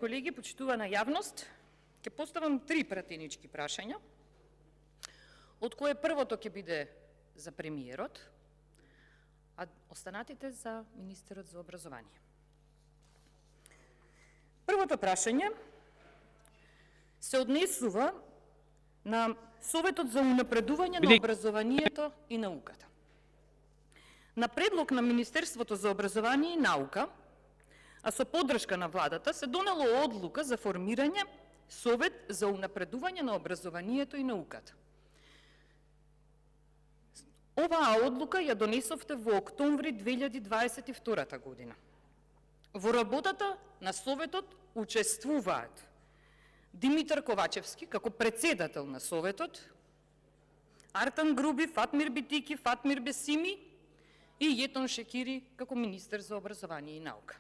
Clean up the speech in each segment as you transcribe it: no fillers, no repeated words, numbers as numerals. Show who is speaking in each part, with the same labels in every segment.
Speaker 1: Колеги, почитувана јавност, ќе поставам 3 пратенички прашања, од кое првото ќе биде за премиерот, а останатите за министерот за образование. Првото прашање се однесува на Советот за унапредување на образованието и науката. На предлог на Министерството за образование и наука, а со поддршка на владата, се донело одлука за формирање Совет за унапредување на образованието и науката. Оваа одлука ја донесовте во октомври 2022 година. Во работата на Советот учествуваат Димитар Ковачевски како председател на Советот, Артан Груби, Фатмир Битики, Фатмир Бесими и Јетон Шекири како министер за образование и наука.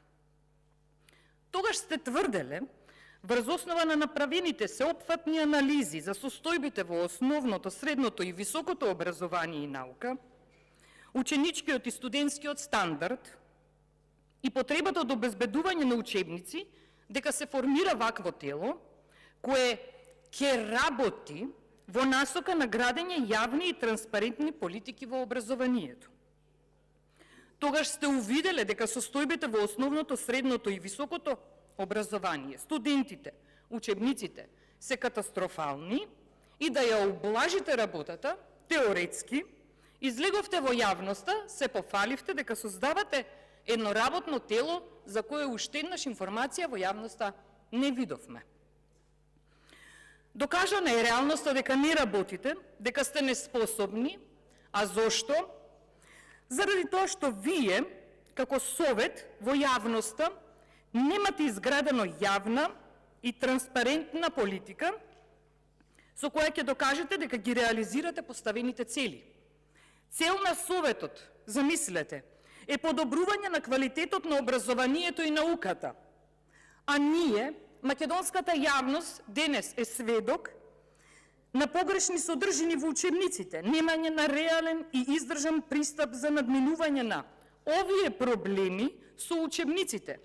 Speaker 1: Тогаш сте тврделе, врз основа на направените сеопфатни анализи за состојбите во основното, средното и високото образование и наука, ученичкиот и студентскиот стандард и потребата од обезбедување на учебници, дека се формира вакво тело, кое ќе работи во насока на градење јавни и транспарентни политики во образованието. Тогаш сте увиделе дека состојбите во основното, средното и високото образование, студентите, учебниците се катастрофални и да ја облажите работата, теоретски, излеговте во јавноста, се пофаливте дека создавате едно работно тело за кое уште еднаш информација во јавноста не видовме. Докажана е реалноста дека не работите, дека сте неспособни, а зошто? Заради тоа што вие, како Совет, во јавноста, немате изградено јавна и транспарентна политика со која ќе докажете дека ги реализирате поставените цели. Цел на Советот, замислете, е подобрување на квалитетот на образованието и науката. А ние, македонската јавност, денес е сведок на погрешни содржини во учебниците, немање на реален и издржан пристап за надминување на овие проблеми со учебниците.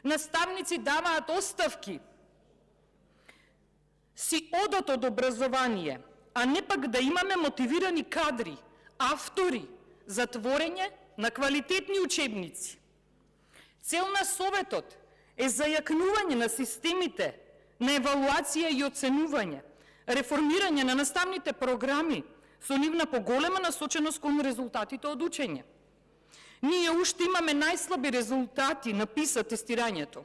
Speaker 1: Наставници даваат оставки, си одат од образование, а не пак да имаме мотивирани кадри, автори за творење на квалитетни учебници. Цел на Советот е зајакнување на системите на евалуација и оценување, реформирање на наставните програми со нивна поголема насоченост кон резултатите од учење. Ние уште имаме најслаби резултати на PISA тестирањето.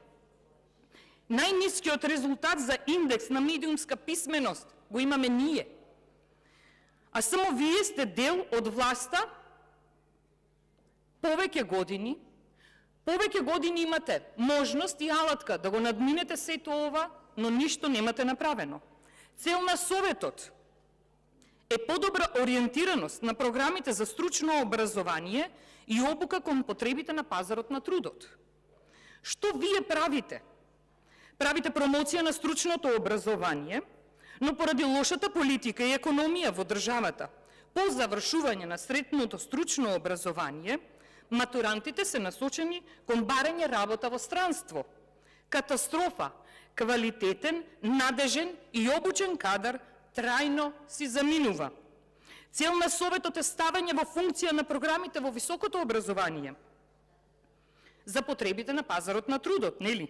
Speaker 1: Најнискиот резултат за индекс на медиумска писменост го имаме ние. А само вие сте дел од власта повеќе години имате можност и алатка да го надминете сето ова, но ништо немате направено. Цел на Советот е подобра ориентираност на програмите за стручно образование и обука кон потребите на пазарот на трудот. Што вие правите? Правите промоција на стручното образование, но поради лошата политика и економија во државата, по завршување на средното стручно образование, матурантите се насочени кон барање работа во странство. Катастрофа, квалитетен, надежен и обучен кадар трајно си заминува. Цел на Советот е ставање во функција на програмите во високото образование за потребите на пазарот на трудот, нели?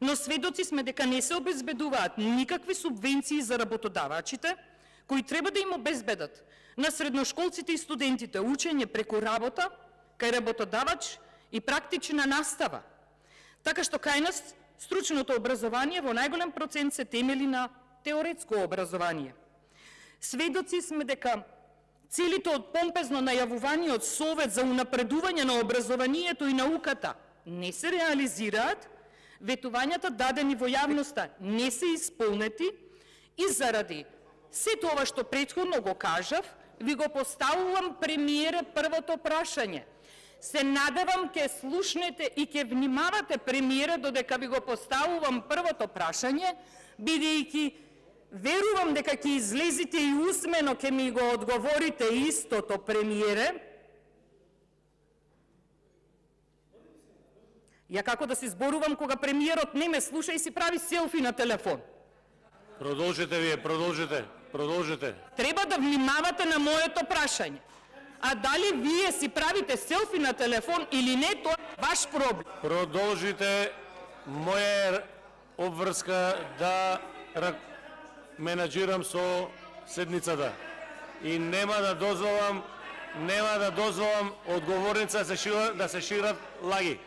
Speaker 1: Но сведоци сме дека не се обезбедуваат никакви субвенции за работодавачите, кои треба да им обезбедат на средношколците и студентите учење преку работа кај работодавач и практична настава. Така што кај нас стручното образование во најголем процент се темели на теоретско образование. Сведоци сме дека целите од помпезно најавуваниот Совет за унапредување на образованието и науката не се реализираат, ветувањата дадени во јавноста не се исполнети и заради сето ова што претходно го кажав, ви го поставувам, премиере, првото прашање. Се надевам ке слушнете и ке внимавате, премиере, додека ви го поставувам првото прашање, бидејќи верувам дека ќе излезите и усмено ке ми го одговорите истото, премиере. Ја како да се зборувам кога премиерот не ме слуша и си прави селфи на телефон.
Speaker 2: Продолжите вие, продолжите.
Speaker 1: Треба да внимавате на моето прашање. А дали вие си правите селфи на телефон или не, тоа е ваш проблем.
Speaker 2: Продолжите моја обврска да менаџирам со седницата. И нема да дозволам одговорница да се шират лаги.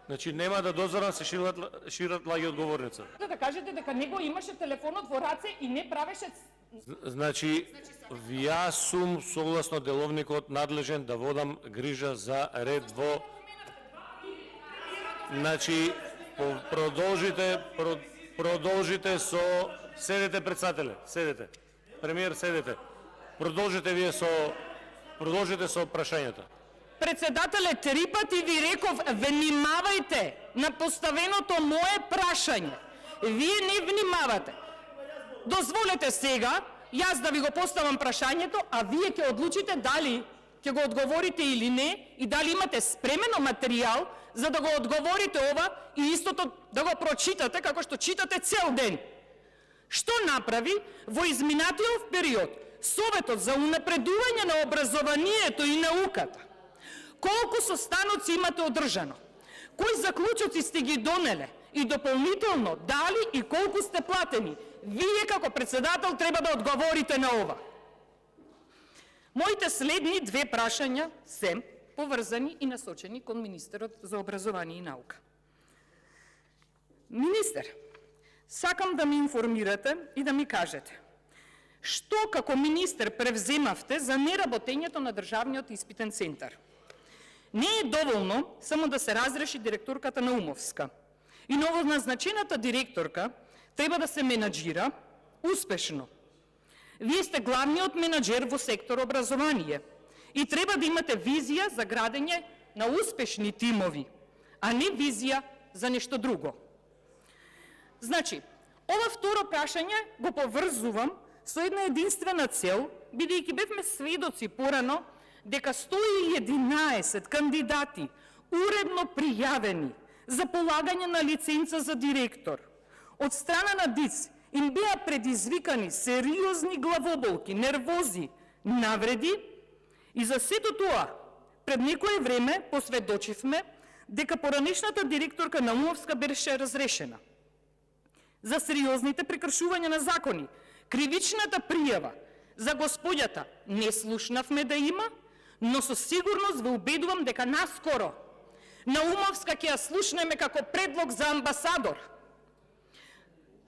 Speaker 2: Значи нема да дозволам се шират лаги одговорница.
Speaker 1: Да кажете дека него имаше телефонот во раце и не правеше.
Speaker 2: Значи јас сум согласно деловникот надлежен да водам грижа за ред во. Значи продолжите со седете председателе, седете. Премиер, седете. Продолжите со прашањата.
Speaker 1: Председателе, 3 пати ви реков, внимавајте на поставеното мое прашање. Вие не внимавате. Дозволете сега, јас да ви го поставам прашањето, а вие ќе одлучите дали ќе го одговорите или не и дали имате спремено материјал за да го одговорите ова и истото да го прочитате како што читате цел ден. Што направи во изминатиот период Советот за унапредување на образованието и науката? Колку состаноци имате одржано? Кои заклучоци сте ги донеле? И дополнително, дали и колку сте платени? Вие како председател треба да одговорите на ова. Моите следни 2 прашања се поврзани и насочени кон министерот за образование и наука. Министер, сакам да ми информирате и да ми кажете што како министер превземавте за неработењето на Државниот испитен центар. Не е доволно само да се разреши директорката на Умовска. И новоназначената директорка треба да се менаџира успешно. Вие сте главниот менаџер во сектор образование и треба да имате визија за градење на успешни тимови, а не визија за нешто друго. Значи, ова второ прашање го поврзувам со една единствена цел, бидејќи бевме сведоци порано дека 111 кандидати уредно пријавени за полагање на лиценца за директор од страна на ДИЦ им беа предизвикани сериозни главоболки, нервози, навреди и за сето тоа пред некое време посведочивме дека поранешната директорка на Умовска беше разрешена. За сериозните прекршувања на закони, кривичната пријава за господјата не слушнавме да има, но со сигурност ве убедувам дека наскоро на Умовска ќе ја слушнеме како предлог за амбасадор.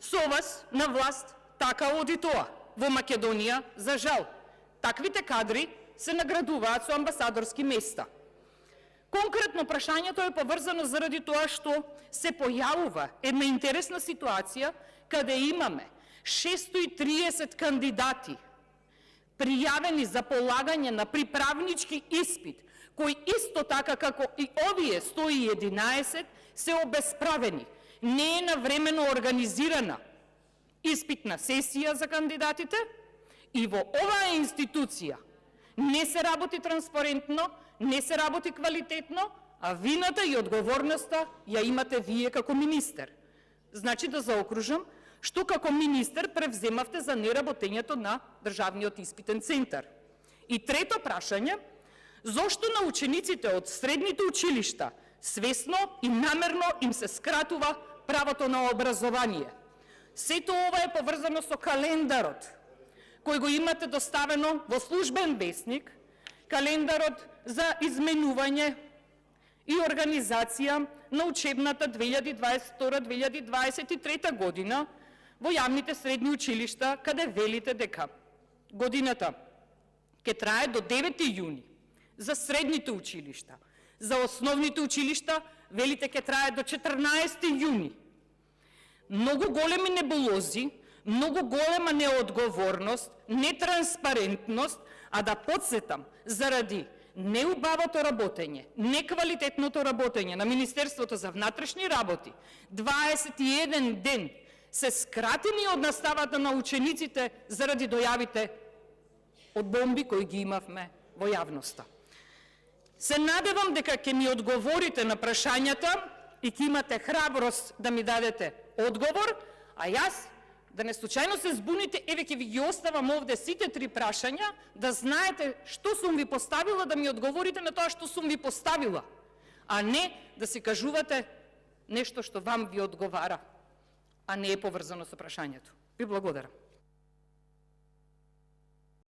Speaker 1: Со вас на власт така оди тоа. Во Македонија, за жал, таквите кадри се наградуваат со амбасадорски места. Конкретно прашањето е поврзано заради тоа што се појавува една интересна ситуација каде имаме 630 кандидати пријавени за полагање на приправнички испит, кои исто така како и овие 111 се обесправени. Не е навремено организирана испитна сесија за кандидатите и во оваа институција не се работи транспарентно, не се работи квалитетно, а вината и одговорноста ја имате вие како министер. Значи да заокружам, што како министер превземавте за неработењето на Државниот испитен центар. И трето прашање, зошто на учениците од средните училишта свесно и намерно им се скратува правото на образование? Сето ова е поврзано со календарот, кој го имате доставено во службен весник, календарот за изменување и организација на учебната 2022-2023 година во јавните средни училишта, каде велите дека годината ќе трае до 9 јуни за средните училишта, за основните училишта велите ќе трае до 14 јуни. Многу големи небулози, многу голема неодговорност, нетранспарентност, а да подсетам, заради неубавото работење, неквалитетното работење на Министерството за внатрешни работи, 21 ден се скратени од наставата на учениците заради дојавите од бомби кои ги имавме во јавноста. Се надевам дека ќе ми одговорите на прашањата и ќе имате храброст да ми дадете одговор, а јас, да не случајно се збуните, еве ќе ви ги оставам овде сите 3 прашања, да знаете што сум ви поставила, да ми одговорите на тоа што сум ви поставила, а не да си кажувате нешто што вам ви одговара, а не е поврзано со прашањето. Ви благодарам.